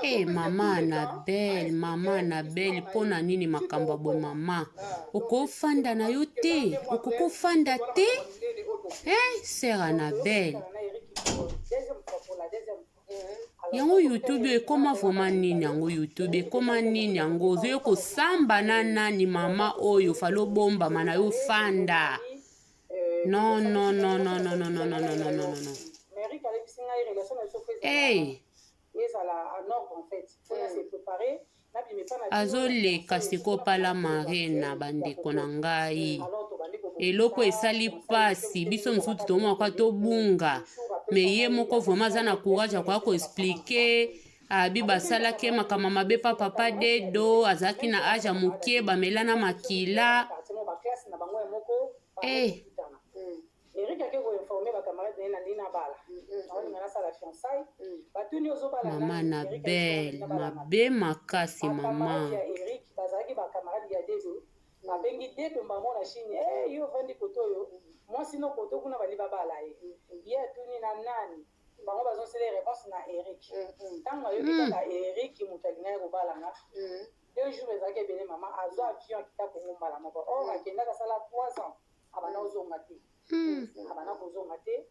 Eh, mama Annabelle, pona nini makamba bo mama? Okofanda na yo te, okokofanda te? Sœur Annabelle. Yango YouTube ekoma vraiment nini yango YouTube ekoma nini yango ozoyo kosamba na nani mama oyo falo bomba mana yo fanda. Non, non, non, non, non, non, non, non, non, non, non, non. Hey. Azoleka siko pala marena bandeko na ngai. Eloko esali pasi biso msuti tomo kwa tobunga. Me ye moko vraiment aza na courage ya ko expliquer abi basala ke makama mabe papa dedo azaki na age mokie bamelana makila. Eh. Mama Annabelle, mabe makasi mama. Mabengi dedo mbango na chini yo vandi kotoyo moi sino koto kuna bali babala ye tuni na nani bango bazosela réponse na Eric tango yo kitaka Eric mutalina ko balanga 2 jours ezake bene mama azo avion kitako ngombala moko akenda kasala 3 ans abana ozonga te abana kozonga te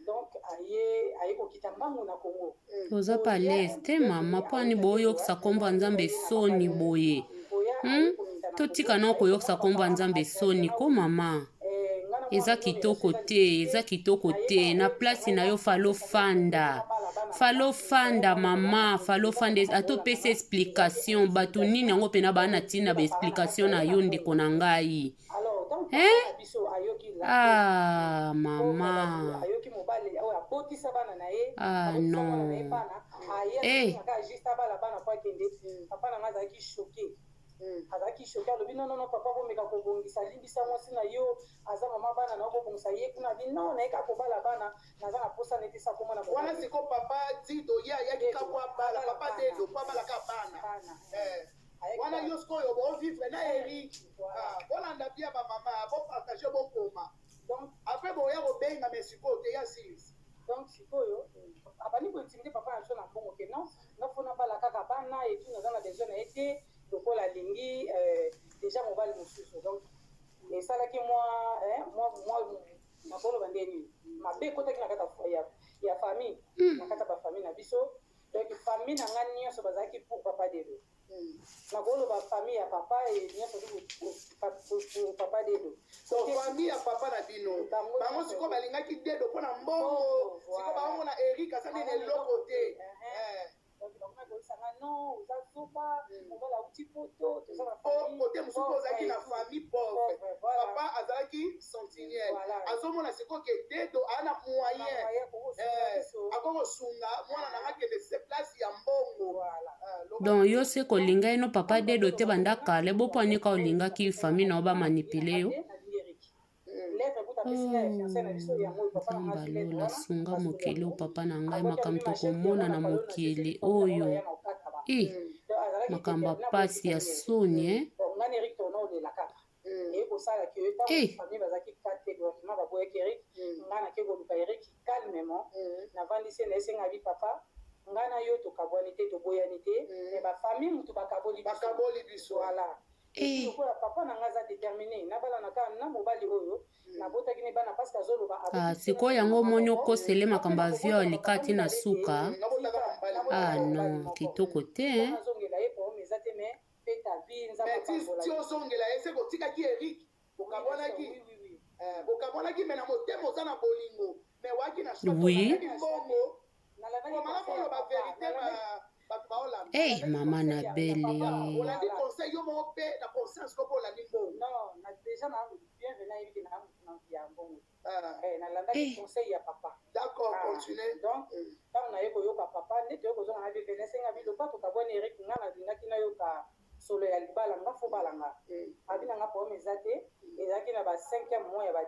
donc aye kokita mbangu na Congo oza pa leste mama pwani boyo sakomba nzambe soni boye totika na koyoksa komba nzambe soni ko mama eza kitoko te na place na yo falo fanda mama falo fanda atopesa explication bato nini yango pena bana tina ba explication na yo ndeko na ngai mama non azaki choqué alobi non papa bomeka kobongisa limbisa mwasi na yo aza mama bana na kobongisa ye kuna bi non naika kobala bana naza na posa neti sa komona wana siko papa dido ya yakika kwa bala papa dedo kwa bala ka bana wana yo sikoyo bo vivre na Eric bolanda bia ba mama bo partager bo koma donc après boya kobenga mais siko te ya sis donc sikoyo abani ko intimide papa na so na bongo ke non nafona bala kaka bana et tout naza na besoin na été lokola lingi déjà mobali mosusu donc esalaki moi nakoloba ndeni mabe ekotaki na kata ya famille na kata bafamille na biso donc famille na nga nyonso bazalaki pour papa dedo nakoloba famille ya papa nyonso pour papa dedo so famille ya papa na bino bango siko balingaki dedo mpona mbongo siko bango na Eric asali eloko te non oza soba obala uti poto toza na kote mosusu ozalaki na famille pauvre papa azalaki sentinelle azomona sikoke dedo ana moyen akokosunga mwana nanga kende se place ya mbongo donc yo se kolinga ino papa dedo te banda kale bopwanika olingaki famille na oba manipule yo mbalola sunga mokili o papa na ngai makambo tokomona na mokili oyo makambo pasi ya soni ngana yo tokabwani te toboyani te me bafamille mutu bakaboli biso lokola papa na nga aza déterminé nabala na kaka na mobali oyo nabotaki ne bana parce que azoloba sikoyo yango moni okosele makambo ya viole kati na suka non kitoko te nazongela ye po eza te me pe ta vie ti ozongela ye se kotikaki Eric bokabwanaki me na motema oza na bolingo me waki na mbongo malakooloba verité mama Annabelle olandi conseil yo moko mpe na conscience koko olandi mbongo non déjà na bienvenue ayebiki na ya mbongo nalandaki conseil ya papa d'accord continue donc ntango naye koyoka papa nde toye kozonga na bienvenue esenga biloba tokabwani Eric nga nalingaki nayoka solo ya libala nga fo balanga abi nanga problème eza te ezalaki na ba 5e mois ya ba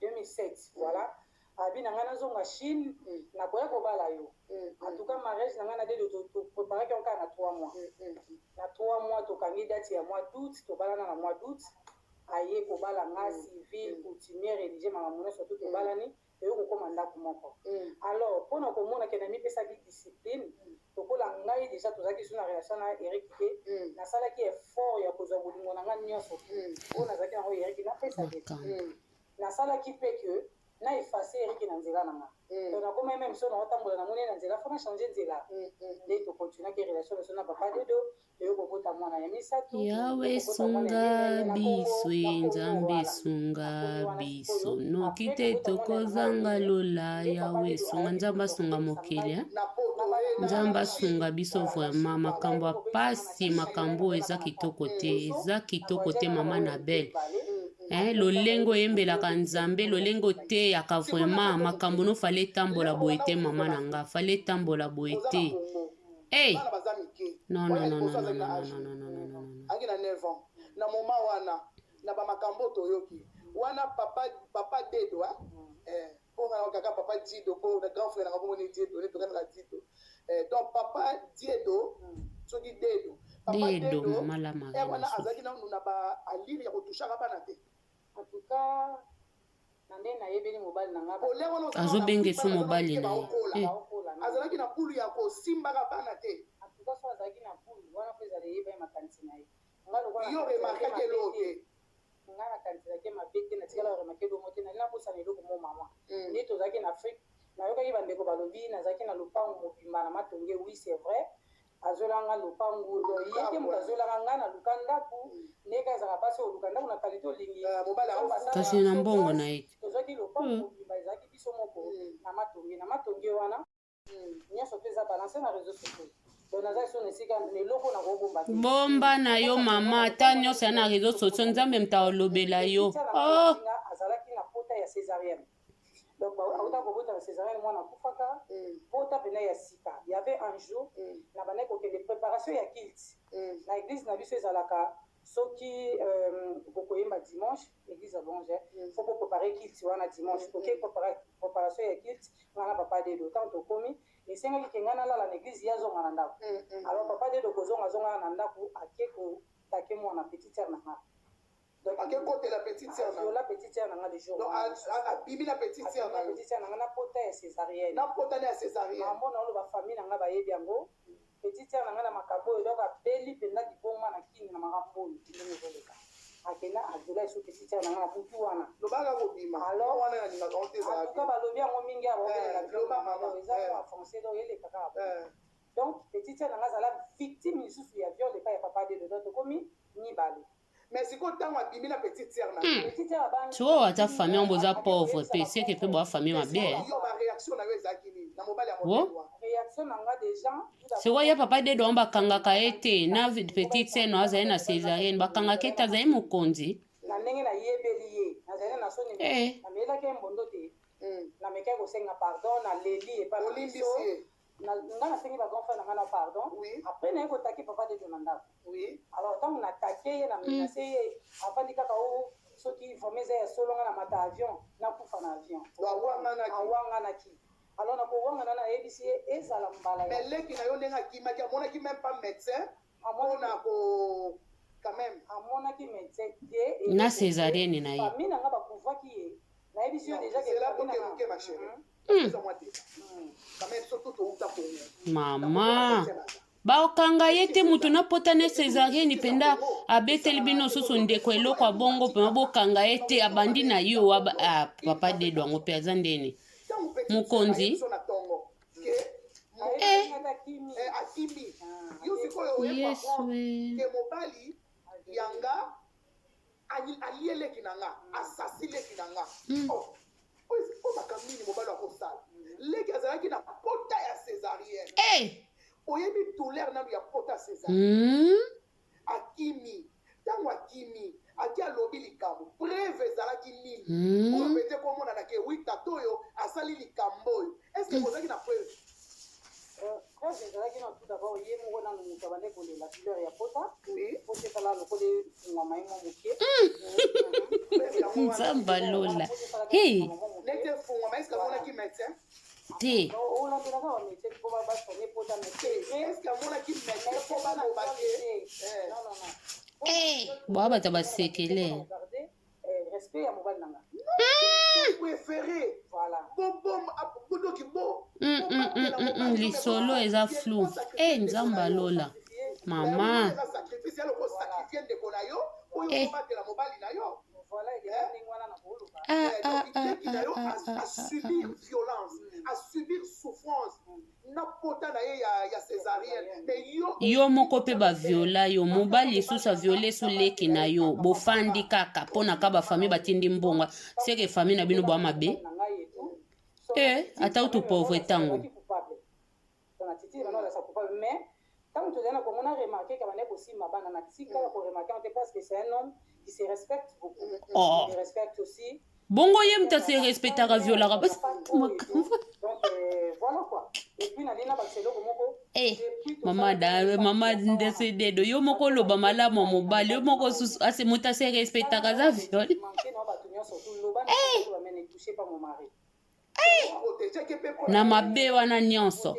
2007 voilà abi nanga nazonga Chine nakoya kobala yo en tout cas mariage nanga na dedo topreparaki encore na 3 mois na 3 mois tokangi date ya mois d'août tobalana na mois d'août aye kobala nga civil coutumier religieux makambo nyonso tu tobalani toyo kokóma ndako moko alors mpona komona ke na mipesaki discipline tokola ngai déjà tozalaki su na relation na Eric te nasalaki effort ya kozwa bolingo na nga nyonso oyo nazalaki nango Eric napesa te nasalaki mpe ke na efase Eric na nzela na nga to nakoma meme so naotambola na moni na nzela fona changer nzela nde tokontinuaki relation na so na papa dedo toyo kobota mwana ya misato yawe sunga biso nzambe sunga biso noki te tokozanga lola yawe sunga nzambe asunga mokili nzambe asunga biso vraiment makambo ya pasi makambo oyo eza kitoko te mama na belle lolenge oyembelaka nzambe lolenge oteyaka vraiment makambo no fale tambola boye te mama na nga fale tambola boye te non angi na 9 ans na moma wana na bamakambo toyoki wana papa dedo po na kaka papa Dido po na grand frère na bongo ni Dido ne tokana na Dido donc papa Dido soki Dedo papa Dedo malama wana azaki na ba alili ya kotushaka bana te en tout cas nande na yebeli mobali na ngaba azobenge so mobali na azalaki na pulu ya kosimbaka bana te en tout cas so azalaki na pulu wana po ezali yeba makanisi na ye yo remarquaki loke nga na kanisa ke mabe te na tikala remarqué lomo te na bosana eloko mo mama nde tozalaki na Afrique nayokaki bandeko balobi nazalaki na lopango mobimba na matonge oui c'est vrai azolanga lopango ye te moto azolanga nga na luka ndako ndenge ezalaka mpasi oluka ndako na kalite olingi kasi na mbongo na ye tozwaki lopango mobimba ezalaki biso moko na matonge wana nyonso mpe eza balance na réseau sociaux bomba na yo mama ata nyonso ya na réseau sociaux nzambe mtaolobela yo azalaki na pota ya césarienne donc auta kobota na césarienne mwana akufaka pota pena ya sika y avait un jour na bandaki kokende préparation ya kilt na église na biso ezalaka soki bokoyemba dimanche église ya bonge faut préparer kilt wana dimanche toke préparation ya kilt ngana papa dedo tant tokomi esengaki ke nga nalala na église ye azonga na ndako alors papa dedo kozonga na ndako ake kotake mwana petite sœur na nga akekotela petite sœur viola petite sœur na nga le jour abibi na petite sœur na nga na pota ya césarienne mamona oloba famille na nga bayebi yango petite sœur na nga na makambo oyo donc abeli mpenza liboma na kini na makambo oyo ndenge ezoleka akenda azela eso petite sœur na nga na butu wana lobaka kobima alors atuka balobi yango mingi abokelela biloko eza kwa français donc elekaka donc petite sœur na nga azala victime lisusu ya viol epai ya papa de donc tokomi mibale mais sikoyo ntango abimi na petite sœur na tu oyo ata famille yango boza pauvre mpe seke mpe boa famille mabe yo baréaction na yo ezalaki nini na mobali ya motelwa réaction na nga déjà sikoyo ye papa dedo yango bakangaka ye te na petite sœur no azali na césarienne bakangaka ye te azali mokonzi na ndenge nayebeli ye nazali na soni namelaki ye mbondo te namekaki kosenga pardon naleli epai na biso nga nasengi bagrand frère na nga na pardon après naye kotaki papa dedo na ndako alors ntango natake ye na menase ye afandi kaka o soki vraimen eza ya solonga na mata avion nakufa na avion awanganaki alors nakowangana nayebisi ye ezala mbala mais leki na yo ndenge akimaki amonaki même pas médecin mpona ko quand même amonaki médecin te na césarienne na ye famille na nga bakuvaki ye nayebisi yo déjà mama baokanga ye te mutu napota ne césarienne mpenza abeteli bino susu ndeko eloko abongo mpema bokanga ye te abandi na yo papa dedo yango mpe aza ndeni mokonzi yanga alieleki na nga asasi leki na nga oyo bakamini mobali akosala leki azalaki na pota ya césarienne oyebi douleur nanu ya pota césarienne akimi ntango akimi aki alobi likambo preuve ezalaki nini oyo pete komonanake wi tata oyo asali likambo oyo estce kozalaki na preuve preuve ezalaki na tout d'abord ye moko nanu moto abande kolela douleur ya pota po tesala lokole fungwama ye mwa moke nzamba lola nete fungwama estce amonaki médecin te olandolaka bamédecin mpo basane pota estce amonaki médecin mpo banobake boa bato basekele respect ya mobali nanga préféré voilà lisolo eza flou nzamba lola mama yo moko mpe baviola yo mobali lisusu aviole so leki na yo bofandi kaka mpo na ka bafamille batindi mbongo seke famille na bino bwa mabe ata utu pauvre ntango tant que tu as remarqué qu'il y a aussi ma banane, tu as remarqué parce que c'est un homme qui se respecte beaucoup. Il respecte aussi. Bongo yem ta se respectera viola Donc voilà quoi. Et puis Nadina Baxelo moko mama ndese dedo yo moko loba malamu mobali yo moko ase muta se respectera za viola na mabe wana nyonso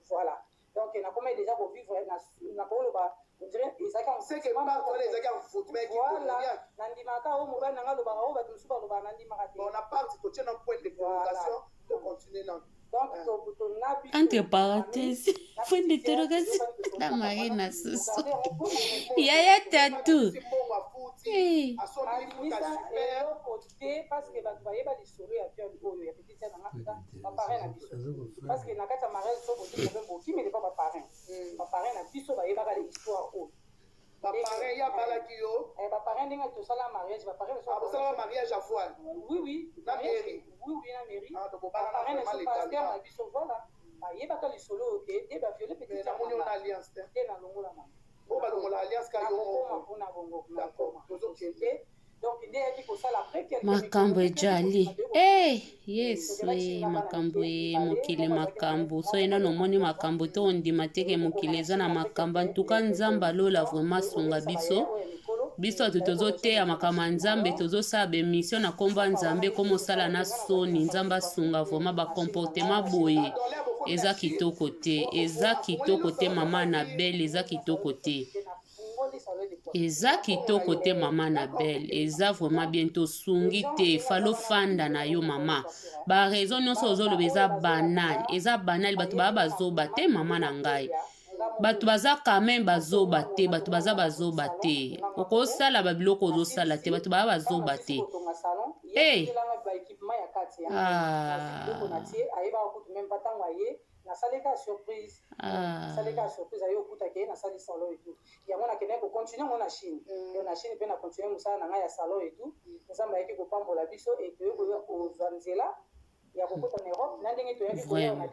voilà donc na comment déjà pour vivre na ko loba on dirait ezaka c'est que pas toi les gars foot mais qui nandimaka o mobali nanga loba o batu suba loba nandimaka te on a parti to tient un point de interrogation de continuer là donc to nabi entre parenthèses point d'interrogation na marina susu yaya tatu parce que batu bayeba lisolo ya viol oyo ya petite na baparrain na biso parce que na kati ya mariage so botu problème bokimi n'est pas baparrain baparrain na biso bayebaka l'histoire oyo baparrain ya balaki yo baparrain ndenge tosala mariage baparrain tosala mariage à voile oui na mairie na mairie baparrain na so pasteur na biso voilà bayebaka lisolo oyo ke te baviole petite na moni on alliance te na longola mama o ba longola alliance ka yo mpona bongo tozokende donc nde yaki kosala après makambo ejali yesu makambo mokili makambo so ena nomoni makambo to ondima teke mokili eza na makambo antuka nzambe alola vraimen asunga biso atu tozoteya makambo ya nzambe tozosala bemission na nkombo ya nzambe komosala na soni nzambe asunga vraimen bakomportema boye eza kitoko te mama na bele eza kitoko te eza kitoko te mama na belle eza vraiment bien tosungi te falofanda na yo mama baraison nyonso ozoloba eza banal bato baya bazoba te mama na ngai bato baza quand même bazoba te bato baza bazoba te okosala babiloko ozosala te bato baya bazoba te nasaleka surprise ayo okutaki nasali salon et tout yango nakende kocontinue ngo na chine mpe na continue mosala na ngai ya salon et tout nzambe ayaki kopambola biso e toyei kozwa nzela ya kokota na Europe na ndenge toyaki koya na